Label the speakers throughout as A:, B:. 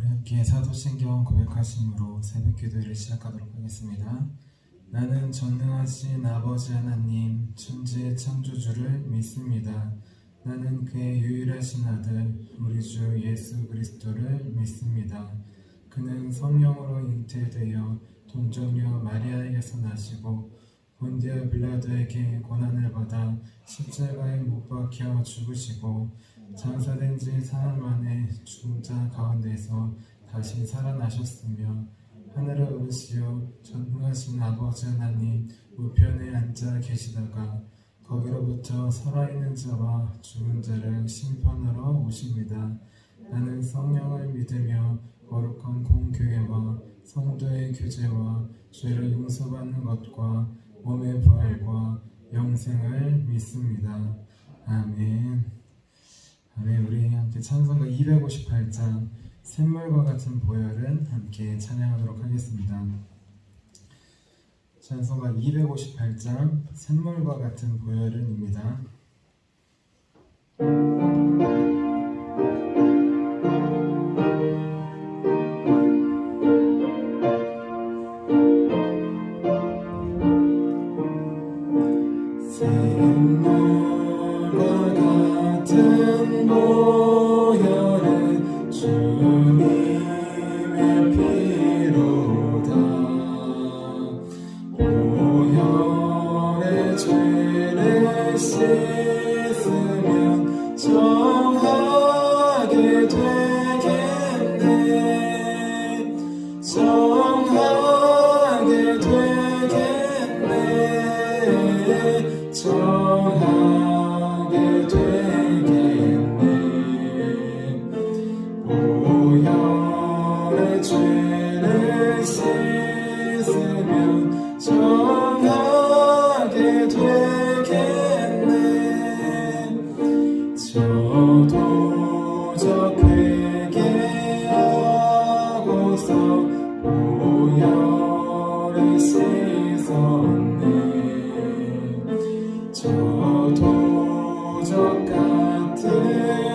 A: 함께 사도신경 고백하심으로 새벽 기도를 시작하도록 하겠습니다. 나는 전능하신 아버지 하나님 천지의 창조주를 믿습니다. 나는 그의 유일하신 아들 우리 주 예수 그리스도를 믿습니다. 그는 성령으로 잉태되어 동정녀 마리아에게서 나시고 본디오 빌라도에게 고난을 받아 십자가에 못 박혀 죽으시고 장사된 지 사흘 만에 죽은 자 가운데서 다시 살아나셨으며 하늘에 오르시어 전능하신 아버지 하나님 우편에 앉아 계시다가 거기로부터 살아있는 자와 죽은 자를 심판하러 오십니다. 나는 성령을 믿으며 거룩한 공교회와 성도의 교제와 죄를 용서받는 것과 몸의 부활과 영생을 믿습니다. 아멘. 아멘. 우리 함께 찬송가 258장 샘물과 같은 보혈은 함께 찬양하도록 하겠습니다. 찬송가 258장 샘물과 같은 보혈은입니다. 샘물과 같은 보혈은 주님의 피로다. 보혈의 죄를 씻으면 정하게 되겠네. 정하게 되겠네. 정하게 되겠네. 보혈의 죄를 씻으면 정하게 되겠네. 저도 저 회개하고서 보혈을 씻었네. 저도 저 같은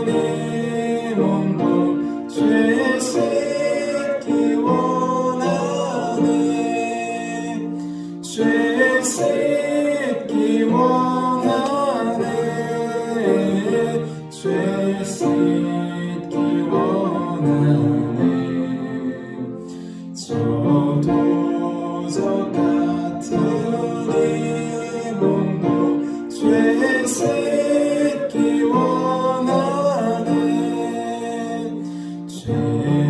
A: 이 몸도 죄 씻기 원하네. 죄 씻기 원하네. 죄 씻기 원하네. 저도 저 같은 이 몸도 죄 씻기 원하네. 죄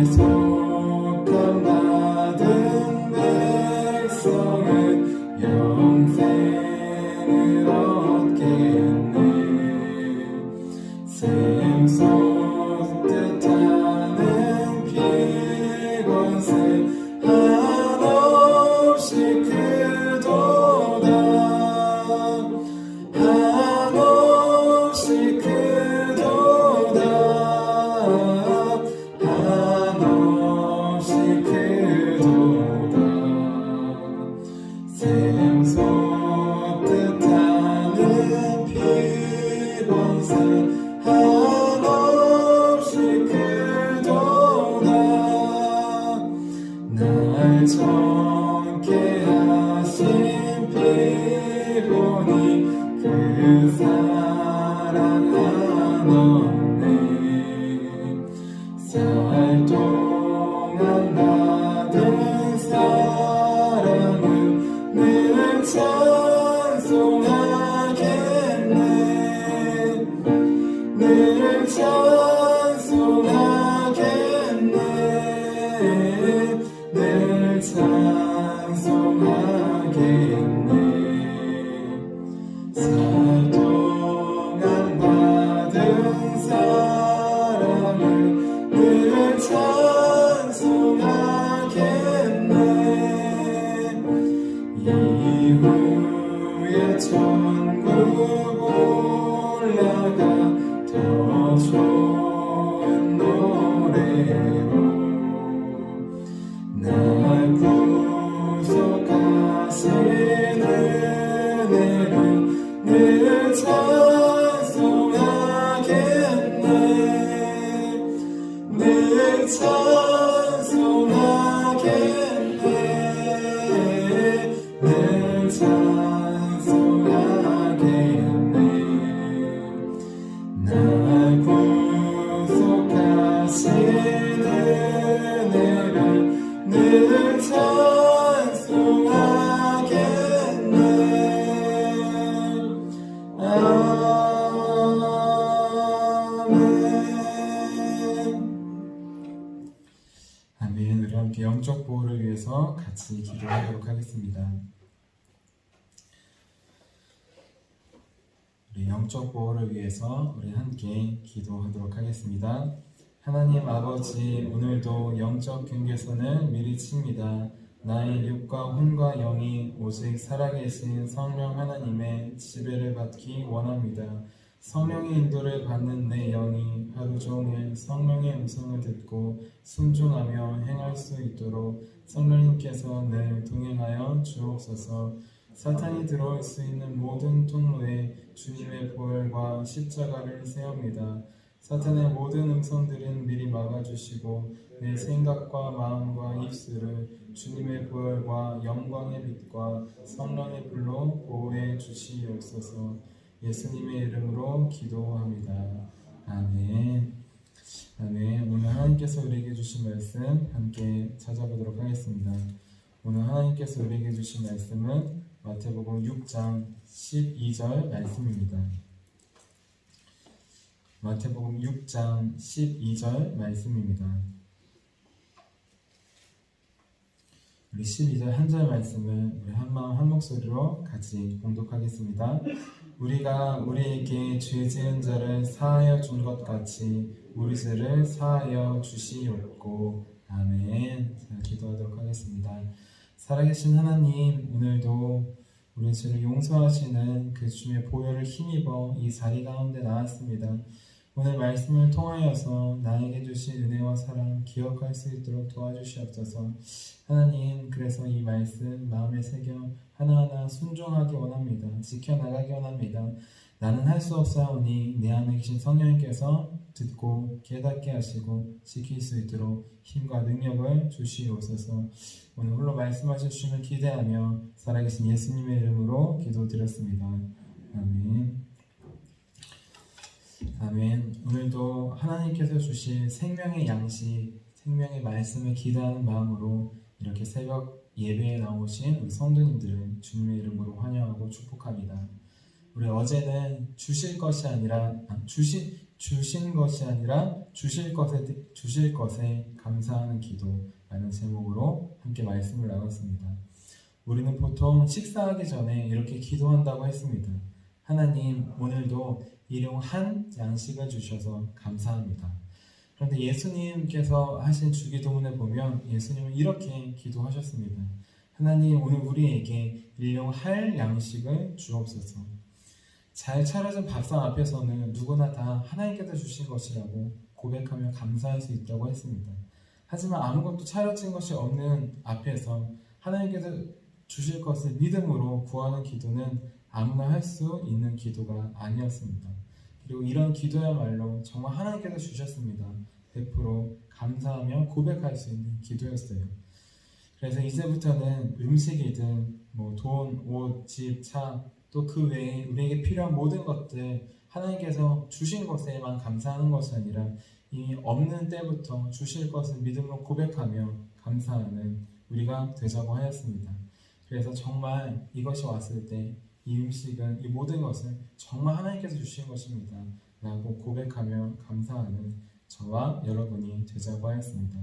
A: 속함 받은 백성은 영생을 얻겠네. 샘솟 뜻하는 피곤새 한없이 크도다. 한없이 크도다. 한없이 크도다. 샘솟 뜻하는 피곤새 한없이 크도다. 날 정케 하신 피보니 그 사랑 한없네. 살 동안 받은 사랑은 늘 찬송하겠네.
B: 위해서 같이 기도하도록 하겠습니다. 우리 영적 보호를 위해서 우리 함께 기도하도록 하겠습니다. 하나님 아버지, 오늘도 영적 경계선을 미리 칩니다. 나의 육과 혼과 영이 오직 살아계신 성령 하나님의 지배를 받기 원합니다. 성령의 인도를 받는 내 영이 하루 종일 성령의 음성을 듣고 순종하며 행할 수 있도록 성령님께서 늘 동행하여 주옵소서. 사탄이 들어올 수 있는 모든 통로에 주님의 보혈과 십자가를 세웁니다. 사탄의 모든 음성들은 미리 막아주시고 내 생각과 마음과 입술을 주님의 보혈과 영광의 빛과 성령의 불로 보호해 주시옵소서. 예수님의 이름으로 기도합니다. 아멘. 아멘. 오늘 하나님께서 우리에게 주신 말씀 함께 찾아보도록 하겠습니다. 오늘 하나님께서 우리에게 주신 말씀은 마태복음 6장 12절 말씀입니다. 마태복음 6장 12절 말씀입니다. 우리 12절 한 절 말씀을 우리 한마음 한 목소리로 같이 봉독하겠습니다. 우리가 우리에게 죄 지은 자를 사하여 준 것 같이 우리 죄를 사하여 주시옵고. 아멘. 자, 기도하도록 하겠습니다. 살아계신 하나님, 오늘도 우리 죄를 용서하시는 그 주님의 보혈을 힘입어 이 자리 가운데 나왔습니다. 오늘 말씀을 통하여서 나에게 주신 은혜와 사랑 기억할 수 있도록 도와주시옵소서. 하나님, 그래서 이 말씀 마음에 새겨 하나하나 순종하기 원합니다. 지켜나가기 원합니다. 나는 할 수 없사오니 내 안에 계신 성령님께서 듣고 깨닫게 하시고 지킬 수 있도록 힘과 능력을 주시옵소서. 오늘 홀로 말씀하실 주심을 기대하며 살아계신 예수님의 이름으로 기도드렸습니다. 아멘. 아멘. 오늘도 하나님께서 주실 생명의 양식, 생명의 말씀을 기대하는 마음으로 이렇게 새벽 예배에 나오신 우리 성도님들을 주님의 이름으로 환영하고 축복합니다. 우리 어제는 주신 것이 아니라 주실 것에 감사하는 기도라는 제목으로 함께 말씀을 나눴습니다. 우리는 보통 식사하기 전에 이렇게 기도한다고 했습니다. 하나님, 오늘도 일용한 양식을 주셔서 감사합니다. 그런데 예수님께서 하신 주기도문에 보면 예수님은 이렇게 기도하셨습니다. 하나님, 오늘 우리에게 일용할 양식을 주옵소서. 잘 차려진 밥상 앞에서는 누구나 다 하나님께서 주신 것이라고 고백하며 감사할 수 있다고 했습니다. 하지만 아무것도 차려진 것이 없는 앞에서 하나님께서 주실 것을 믿음으로 구하는 기도는 아무나 할 수 있는 기도가 아니었습니다. 그리고 이런 기도야말로 정말 하나님께서 주셨습니다. 100% 감사하며 고백할 수 있는 기도였어요. 그래서 이제부터는 음식이든 돈, 옷, 집, 차, 또 그 외에 우리에게 필요한 모든 것들 하나님께서 주신 것에만 감사하는 것이 아니라 이미 없는 때부터 주실 것을 믿음으로 고백하며 감사하는 우리가 되자고 하였습니다. 그래서 정말 이것이 왔을 때 이 음식은, 이 모든 것은 정말 하나님께서 주신 것입니다 라고 고백하며 감사하는 저와 여러분이 되자고 하였습니다.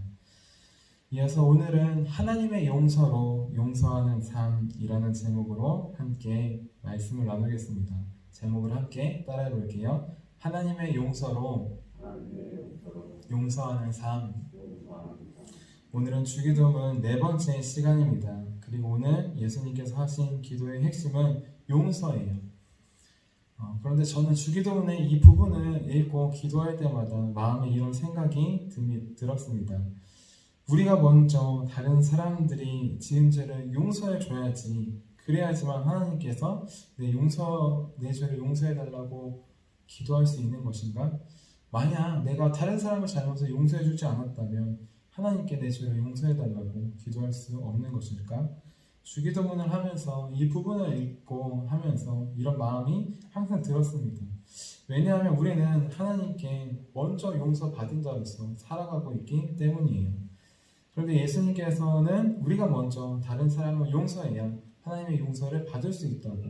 B: 이어서 오늘은 하나님의 용서로 용서하는 삶이라는 제목으로 함께 말씀을 나누겠습니다. 제목을 함께 따라해 볼게요. 하나님의 용서로 용서하는 삶. 오늘은 주기도문 4번째 시간입니다. 그리고 오늘 예수님께서 하신 기도의 핵심은 용서예요. 그런데 저는 주기도문의 이 부분을 읽고 기도할 때마다 마음에 이런 생각이 들었습니다. 우리가 먼저 다른 사람들이 지은 죄를 용서해 줘야지, 그래야지만 하나님께서 내 죄를 용서해 달라고 기도할 수 있는 것인가? 만약 내가 다른 사람의 잘못을 용서해 주지 않았다면 하나님께 내 죄를 용서해 달라고 기도할 수 없는 것일까? 주기도문을 하면서 이 부분을 읽고 하면서 이런 마음이 항상 들었습니다. 왜냐하면 우리는 하나님께 먼저 용서받은 자로서 살아가고 있기 때문이에요. 그런데 예수님께서는 우리가 먼저 다른 사람을 용서해야 하나님의 용서를 받을 수 있다고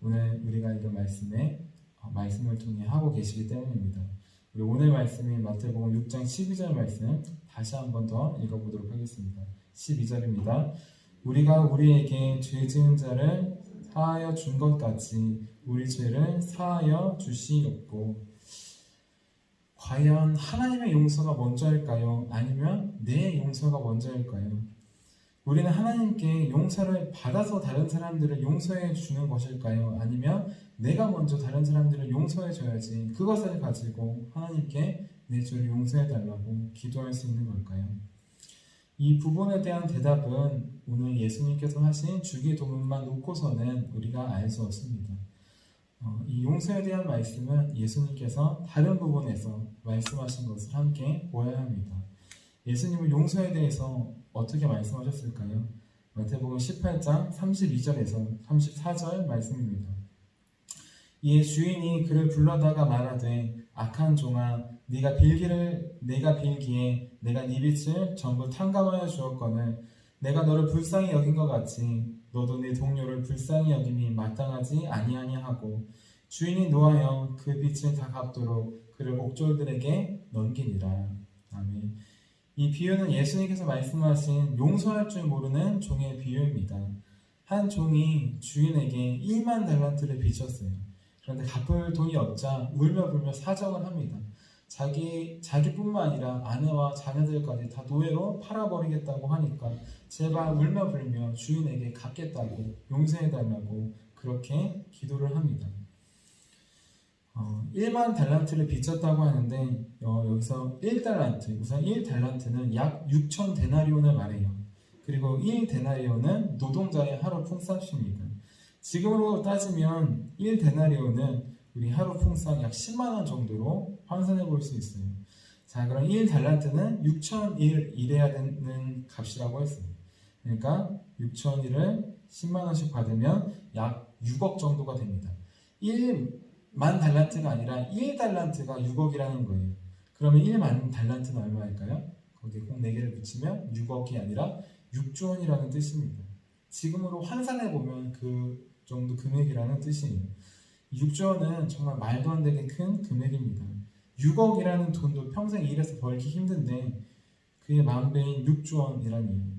B: 오늘 우리가 읽은 말씀을 통해 하고 계시기 때문입니다. 우리 오늘 말씀인 마태복음 6장 12절 말씀 다시 한 번 더 읽어보도록 하겠습니다. 12절입니다. 우리가 우리에게 죄 지은 자를 사하여 준 것 같이 우리 죄를 사하여 주시옵고. 과연 하나님의 용서가 먼저일까요? 아니면 내 용서가 먼저일까요? 우리는 하나님께 용서를 받아서 다른 사람들을 용서해 주는 것일까요? 아니면 내가 먼저 다른 사람들을 용서해 줘야지 그것을 가지고 하나님께 내 죄를 용서해 달라고 기도할 수 있는 걸까요? 이 부분에 대한 대답은 오늘 예수님께서 하신 주기도문만 놓고서는 우리가 알 수 없습니다. 이 용서에 대한 말씀은 예수님께서 다른 부분에서 말씀하신 것을 함께 보아야 합니다. 예수님은 용서에 대해서 어떻게 말씀하셨을까요? 마태복음 18장 32절에서 34절 말씀입니다. 이에 주인이 그를 불러다가 말하되 악한 종아 네가 빌기에 내가 네 빛을 전부 탕감하여 주었거늘 내가 너를 불쌍히 여긴 것 같이 너도 네 동료를 불쌍히 여김이 마땅하지 아니하냐하고 주인이 노하여 그 빛을 다 갚도록 그를 옥졸들에게 넘기니라. 아멘. 이 비유는 예수님께서 말씀하신 용서할 줄 모르는 종의 비유입니다. 한 종이 주인에게 1만 달란트를 빚었어요. 그런데 갚을 돈이 없자 울며불며 사정을 합니다. 자기뿐만 아니라 아내와 자녀들까지 다 노예로 팔아버리겠다고 하니까 제발 울며불며 주인에게 갚겠다고 용서해달라고 그렇게 기도를 합니다. 1만 달란트를 빚졌다고 하는데 여기서 1달란트, 우선 1달란트는 약 6천 데나리온을 말해요. 그리고 1데나리온은 노동자의 하루 품삯입니다. 지금으로 따지면 1데나리온은 우리 하루 품삯 약 10만 원 정도로 환산해 볼 수 있어요. 자, 그럼 1달란트는 6,000일 일해야 되는 값이라고 했어요. 그러니까 6,000일을 10만 원씩 받으면 약 6억 정도가 됩니다. 1만 달란트가 아니라 1달란트가 6억이라는 거예요. 그러면 1만 달란트는 얼마일까요? 거기에 꼭 4개를 붙이면 6억이 아니라 6조 원이라는 뜻입니다. 지금으로 환산해 보면 그 정도 금액이라는 뜻이에요. 6조 원은 정말 말도 안 되게 큰 금액입니다. 6억이라는 돈도 평생 일해서 벌기 힘든데 그의 만배인 6조 원이라니요.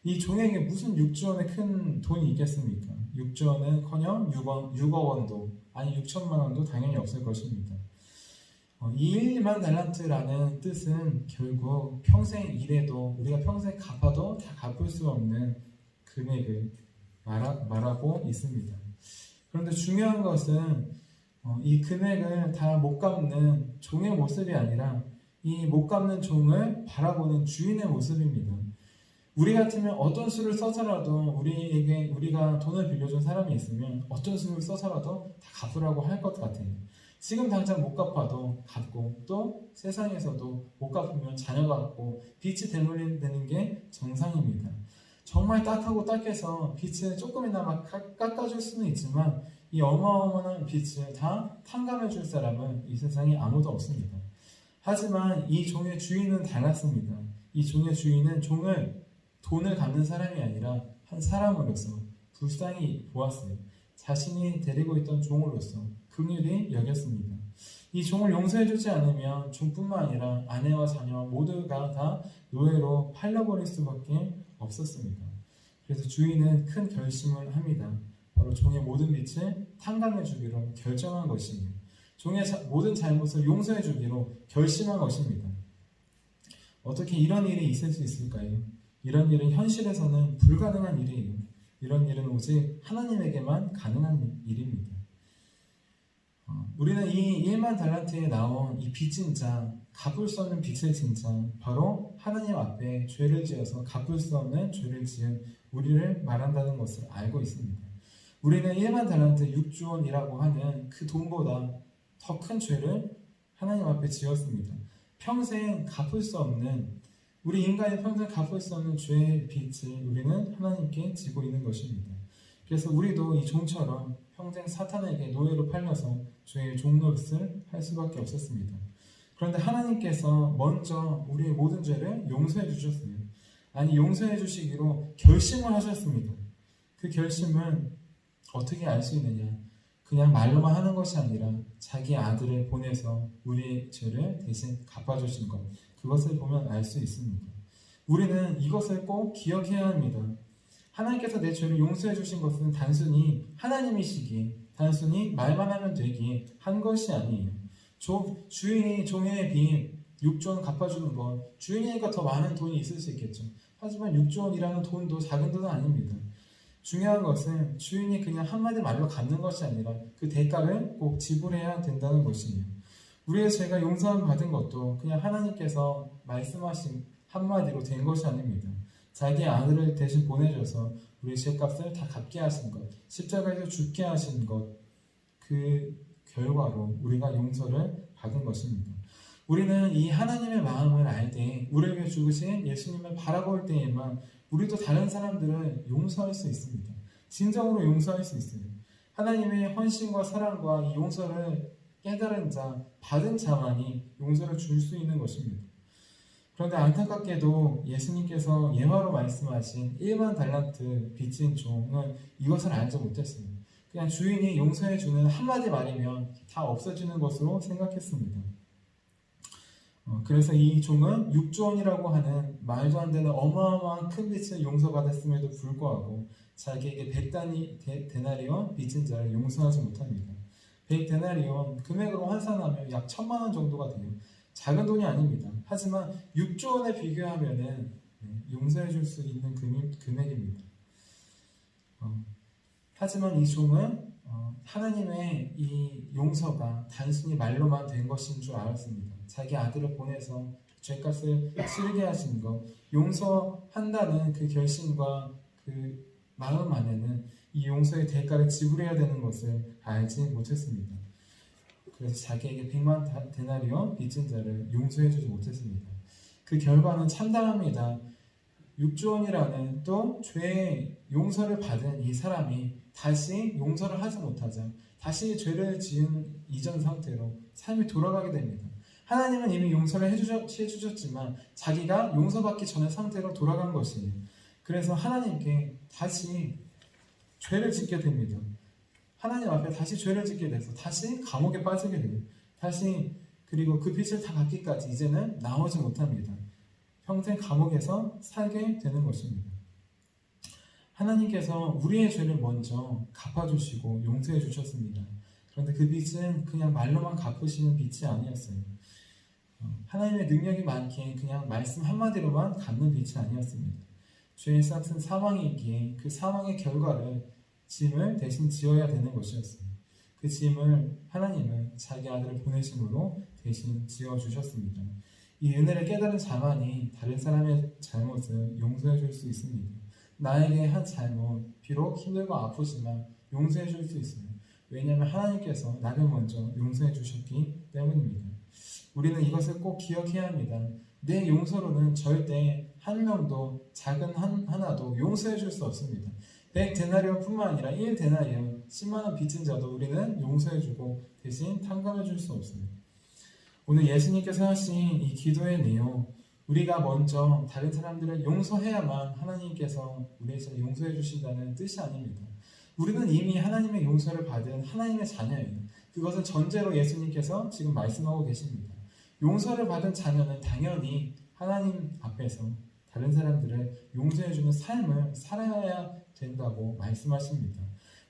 B: 이 종에게 무슨 6조 원의 큰 돈이 있겠습니까? 6조 원은커녕 6억 원도 아니 6천만 원도 당연히 없을 것입니다. 이 1만 달란트라는 뜻은 결국 평생 일해도 우리가 평생 갚아도 다 갚을 수 없는 금액을 말하고 있습니다. 그런데 중요한 것은 이 금액을 다 못 갚는 종의 모습이 아니라 이 못 갚는 종을 바라보는 주인의 모습입니다. 우리 같으면 어떤 수를 써서라도 우리가 돈을 빌려준 사람이 있으면 어떤 수를 써서라도 다 갚으라고 할 것 같아요. 지금 당장 못 갚아도 갚고 또 세상에서도 못 갚으면 자녀가 갚고 빚이 되물리는 게 정상입니다. 정말 딱하고 딱해서 빚을 조금이나마 깎아줄 수는 있지만 이 어마어마한 빚을 다 탕감해 줄 사람은 이 세상에 아무도 없습니다. 하지만 이 종의 주인은 달랐습니다. 이 종의 주인은 돈을 갚는 사람이 아니라 한 사람으로서 불쌍히 보았어요. 자신이 데리고 있던 종으로서 긍휼히 여겼습니다. 이 종을 용서해주지 않으면 종뿐만 아니라 아내와 자녀 모두가 다 노예로 팔려버릴 수밖에 없었습니다. 그래서 주인은 큰 결심을 합니다. 바로 종의 모든 빚을 탕감해주기로 결정한 것이며 종의 모든 잘못을 용서해주기로 결심한 것입니다. 어떻게 이런 일이 있을 수 있을까요? 이런 일은 현실에서는 불가능한 일이에요. 이런 일은 오직 하나님에게만 가능한 일입니다. 우리는 이 1만 달란트에 나온 이 빚진 자, 갚을 수 없는 빚을 진 자, 바로 하나님 앞에 죄를 지어서 갚을 수 없는 죄를 지은 우리를 말한다는 것을 알고 있습니다. 우리는 1만 달란트 6조 원이라고 하는 그 돈보다 더 큰 죄를 하나님 앞에 지었습니다. 평생 갚을 수 없는 우리 인간이 평생 갚을 수 없는 죄의 빚을 우리는 하나님께 지고 있는 것입니다. 그래서 우리도 이 종처럼 평생 사탄에게 노예로 팔려서 죄의 종노릇을 할 수밖에 없었습니다. 그런데 하나님께서 먼저 우리의 모든 죄를 용서해 주셨어요. 아니 용서해 주시기로 결심을 하셨습니다. 그 결심은 어떻게 알 수 있느냐? 그냥 말로만 하는 것이 아니라 자기 아들을 보내서 우리의 죄를 대신 갚아주신 것, 그것을 보면 알 수 있습니다. 우리는 이것을 꼭 기억해야 합니다. 하나님께서 내 죄를 용서해 주신 것은 단순히 하나님이시기에, 단순히 말만 하면 되기에 한 것이 아니에요. 주인이 종의 빚 6조 원 갚아주는 건 주인이니까 더 많은 돈이 있을 수 있겠죠. 하지만 6조 원이라는 돈도 작은 돈은 아닙니다. 중요한 것은 주인이 그냥 한마디 말로 갚는 것이 아니라 그 대가를 꼭 지불해야 된다는 것이에요. 우리의 죄가 용서받은 것도 그냥 하나님께서 말씀하신 한마디로 된 것이 아닙니다. 자기 아들을 대신 보내줘서 우리의 죄값을 다 갚게 하신 것, 십자가에서 죽게 하신 것, 그 결과로 우리가 용서를 받은 것입니다. 우리는 이 하나님의 마음을 알 때, 우리를 위해 죽으신 예수님을 바라볼 때에만 우리도 다른 사람들을 용서할 수 있습니다. 진정으로 용서할 수 있어요. 하나님의 헌신과 사랑과 이 용서를 깨달은 자, 받은 자만이 용서를 줄 수 있는 것입니다. 그런데 안타깝게도 예수님께서 예화로 말씀하신 1만 달란트 빚진 종은 이것을 알지 못했습니다. 그냥 주인이 용서해주는 한마디 말이면 다 없어지는 것으로 생각했습니다. 그래서 이 종은 6조 원이라고 하는 말도 안 되는 어마어마한 큰 빚을 용서받았음에도 불구하고 자기에게 100데나리온 빚진 자를 용서하지 못합니다. 100데나리온 금액으로 환산하면 약 1,000만 원 정도가 돼요. 작은 돈이 아닙니다. 하지만 6조 원에 비교하면 용서해 줄 수 있는 금액입니다. 하지만 이 종은 하나님의 이 용서가 단순히 말로만 된 것인 줄 알았습니다. 자기 아들을 보내서 죄값을 치르게 하신 것, 용서한다는 그 결심과 그 마음 안에는 이 용서의 대가를 지불해야 되는 것을 알지 못했습니다. 그래서 자기에게 100만 데나리온 빚진 자를 용서해주지 못했습니다. 그 결과는 참담합니다. 6조 원이라는 또 죄의 용서를 받은 이 사람이 다시 용서를 하지 못하자 다시 죄를 지은 이전 상태로 삶이 돌아가게 됩니다. 하나님은 이미 용서를 해주셨지만 자기가 용서받기 전의 상태로 돌아간 것이에요. 그래서 하나님께 다시 죄를 짓게 됩니다. 하나님 앞에 다시 죄를 짓게 돼서 다시 감옥에 빠지게 돼요. 다시 그리고 그 빚을 다 갚기까지 이제는 나오지 못합니다. 평생 감옥에서 살게 되는 것입니다. 하나님께서 우리의 죄를 먼저 갚아주시고 용서해 주셨습니다. 그런데 그 빚은 그냥 말로만 갚으시는 빚이 아니었어요. 하나님의 능력이 많기에 그냥 말씀 한마디로만 갚는 빚이 아니었습니다. 죄의 싹은 사망이기에 그 사망의 결과를 짐을 대신 지어야 되는 것이었어요. 그 짐을 하나님은 자기 아들을 보내심으로 대신 지어주셨습니다. 이 은혜를 깨달은 자만이 다른 사람의 잘못을 용서해 줄 수 있습니다. 나에게 한 잘못, 비록 힘들고 아프지만 용서해 줄 수 있어요. 왜냐하면 하나님께서 나를 먼저 용서해 주셨기 때문입니다. 우리는 이것을 꼭 기억해야 합니다. 내 용서로는 절대 한 명도 작은 하나도 용서해 줄 수 없습니다. 100데나리온 뿐만 아니라 1데나리온 10만원 빚진 자도 우리는 용서해 주고 대신 탕감해 줄 수 없어요. 오늘 예수님께서 하신 이 기도의 내용, 우리가 먼저 다른 사람들을 용서해야만 하나님께서 우리의 죄를 용서해 주신다는 뜻이 아닙니다. 우리는 이미 하나님의 용서를 받은 하나님의 자녀예요. 그것은 전제로 예수님께서 지금 말씀하고 계십니다. 용서를 받은 자녀는 당연히 하나님 앞에서 다른 사람들을 용서해주는 삶을 살아야 된다고 말씀하십니다.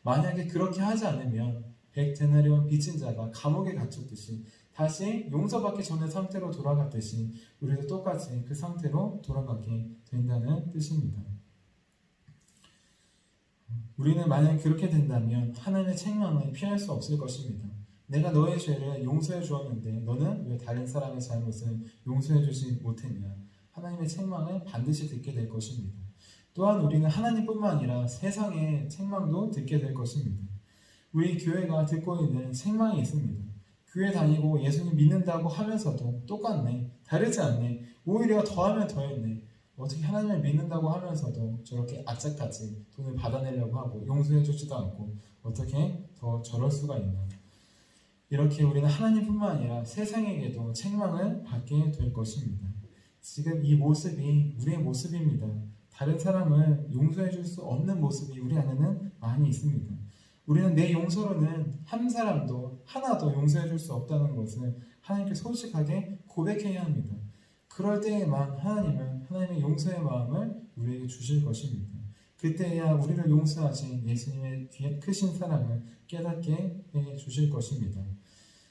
B: 만약에 그렇게 하지 않으면 100데나리온 빚진 자가 감옥에 갇혔듯이 다시 용서받기 전의 상태로 돌아갔듯이 우리도 똑같이 그 상태로 돌아가게 된다는 뜻입니다. 우리는 만약에 그렇게 된다면 하나님의 책망을 피할 수 없을 것입니다. 내가 너의 죄를 용서해 주었는데 너는 왜 다른 사람의 잘못을 용서해 주지 못했냐? 하나님의 책망을 반드시 듣게 될 것입니다. 또한 우리는 하나님뿐만 아니라 세상의 책망도 듣게 될 것입니다. 우리 교회가 듣고 있는 책망이 있습니다. 교회 다니고 예수님 믿는다고 하면서도 똑같네, 다르지 않네, 오히려 더하면 더했네, 어떻게 하나님을 믿는다고 하면서도 저렇게 악착같이 돈을 받아내려고 하고 용서해 주지도 않고 어떻게 더 저럴 수가 있나. 이렇게 우리는 하나님뿐만 아니라 세상에게도 책망을 받게 될 것입니다. 지금 이 모습이 우리의 모습입니다. 다른 사람을 용서해 줄 수 없는 모습이 우리 안에는 많이 있습니다. 우리는 내 용서로는 한 사람도 하나도 용서해 줄 수 없다는 것을 하나님께 솔직하게 고백해야 합니다. 그럴 때에만 하나님은 하나님의 용서의 마음을 우리에게 주실 것입니다. 그때야 우리를 용서하신 예수님의 크신 사랑을 깨닫게 해 주실 것입니다.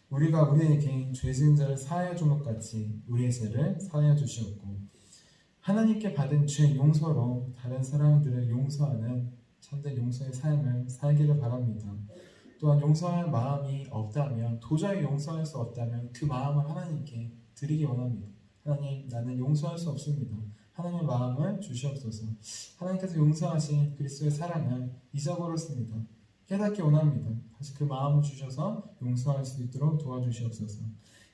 B: 우리가 우리에게 죄 지은 자를 사하여 준 것 같이 우리의 죄를 사하여 주시었고, 하나님께 받은 죄 용서로 다른 사람들을 용서하는 참된 용서의 삶을 살기를 바랍니다. 또한 용서할 마음이 없다면, 도저히 용서할 수 없다면 그 마음을 하나님께 드리기 원합니다. 하나님, 나는 용서할 수 없습니다. 하나님의 마음을 주시옵소서. 하나님께서 용서하신 그리스도의 사랑을 잊어버렸습니다. 깨닫기 원합니다. 다시 그 마음을 주셔서 용서할 수 있도록 도와주시옵소서.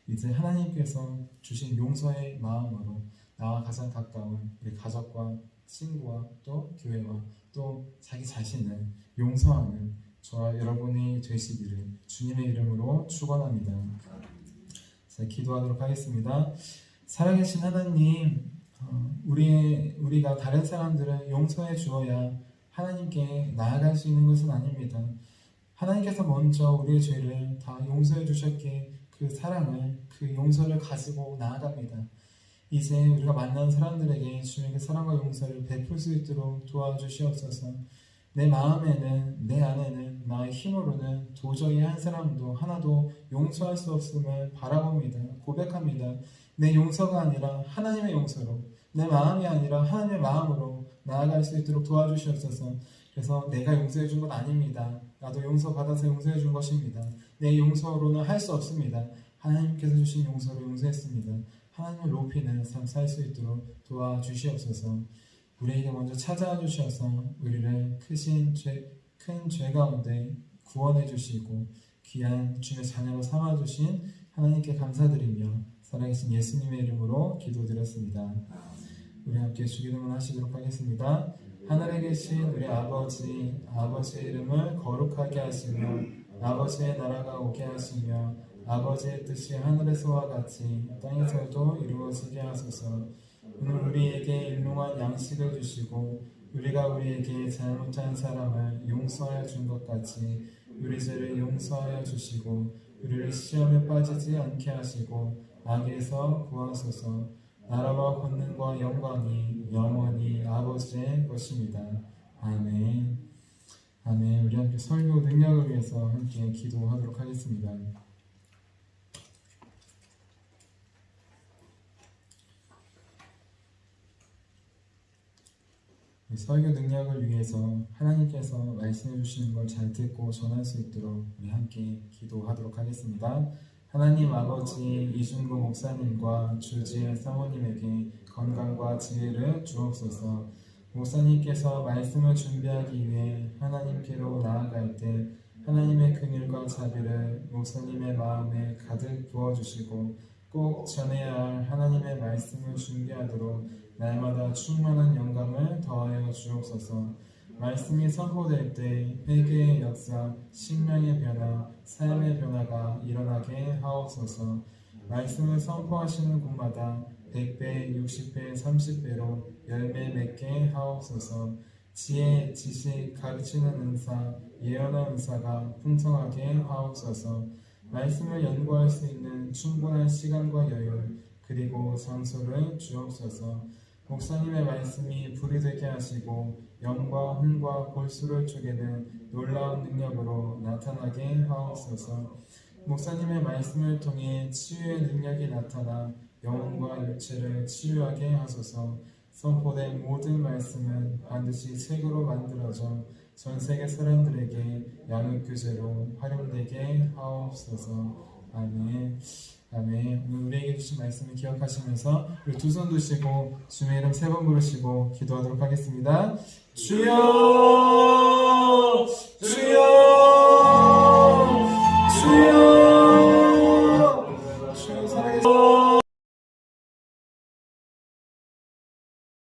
B: 이제 하나님께서 주신 용서의 마음으로 나와 가장 가까운 우리 가족과 친구와 또 교회와 또 자기 자신을 용서하는 저와 여러분이 되시기를 주님의 이름으로 축원합니다. 자, 기도하도록 하겠습니다. 살아계신 하나님, 우리가 다른 사람들을 용서해 주어야 하나님께 나아갈 수 있는 것은 아닙니다. 하나님께서 먼저 우리의 죄를 다 용서해 주셨기에 그 사랑을, 그 용서를 가지고 나아갑니다. 이제 우리가 만난 사람들에게 주님의 사랑과 용서를 베풀 수 있도록 도와주시옵소서. 내 마음에는, 내 안에는, 나의 힘으로는 도저히 한 사람도 하나도 용서할 수 없음을 바라봅니다. 고백합니다. 내 용서가 아니라 하나님의 용서로, 내 마음이 아니라 하나님의 마음으로 나아갈 수 있도록 도와주시옵소서. 그래서 내가 용서해 준 건 아닙니다. 나도 용서받아서 용서해 준 것입니다. 내 용서로는 할 수 없습니다. 하나님께서 주신 용서로 용서했습니다. 하나님을 높이는 삶 살 수 있도록 도와주시옵소서. 우리에게 먼저 찾아와 주셔서 우리를 큰 죄 가운데 구원해 주시고 귀한 주의 자녀로 삼아 주신 하나님께 감사드리며 살아계신 예수님의 이름으로 기도드렸습니다. 우리 함께 주기도문 하시도록 하겠습니다. 하늘에 계신 우리 아버지, 아버지의 이름을 거룩하게 하시며 아버지의 나라가 오게 하시며 아버지의 뜻이 하늘에서와 같이 땅에서도 이루어지게 하소서. 오늘 우리에게 일용할 양식을 주시고 우리가 우리에게 잘못한 사람을 용서하여 준 것 같이 우리 죄를 용서하여 주시고 우리를 시험에 빠지지 않게 하시고 악에서 구하소서. 나라와 권능과 영광이 영원히 아버지의 것입니다. 아멘. 아멘. 우리 함께 설교 능력을 위해서 함께 기도하도록 하겠습니다. 설교 능력을 위해서 하나님께서 말씀해 주시는 걸 잘 듣고 전할 수 있도록 우리 함께 기도하도록 하겠습니다. 하나님 아버지, 이준구 목사님과 주지혜 사모님에게 건강과 지혜를 주옵소서. 목사님께서 말씀을 준비하기 위해 하나님께로 나아갈 때 하나님의 긍휼과 자비를 목사님의 마음에 가득 부어주시고 꼭 전해야 할 하나님의 말씀을 준비하도록 날마다 충만한 영감을 더하여 주옵소서. 말씀이 선포될 때 회개의 역사, 신명의 변화, 삶의 변화가 일어나게 하옵소서. 말씀을 선포하시는 곳마다 100배, 60배, 30배로 열매 맺게 하옵소서. 지혜, 지식, 가르치는 은사, 예언의 은사가 풍성하게 하옵소서. 말씀을 연구할 수 있는 충분한 시간과 여유, 그리고 장소를 주옵소서. 목사님의 말씀이 불이 되게 하시고 영과 혼과 골수를 쪼개는 놀라운 능력으로 나타나게 하옵소서. 목사님의 말씀을 통해 치유의 능력이 나타나 영혼과 육체를 치유하게 하소서. 선포된 모든 말씀은 반드시 책으로 만들어져 전 세계 사람들에게 양육교재로 활용되게 하옵소서. 아멘. 아멘. 오늘 우리에게 주신 말씀을 기억하시면서 우리 두 손 드시고 주의 이름 3번 부르시고 기도하도록 하겠습니다. 주여, 주여, 주여, 주여 살아계시옵소서.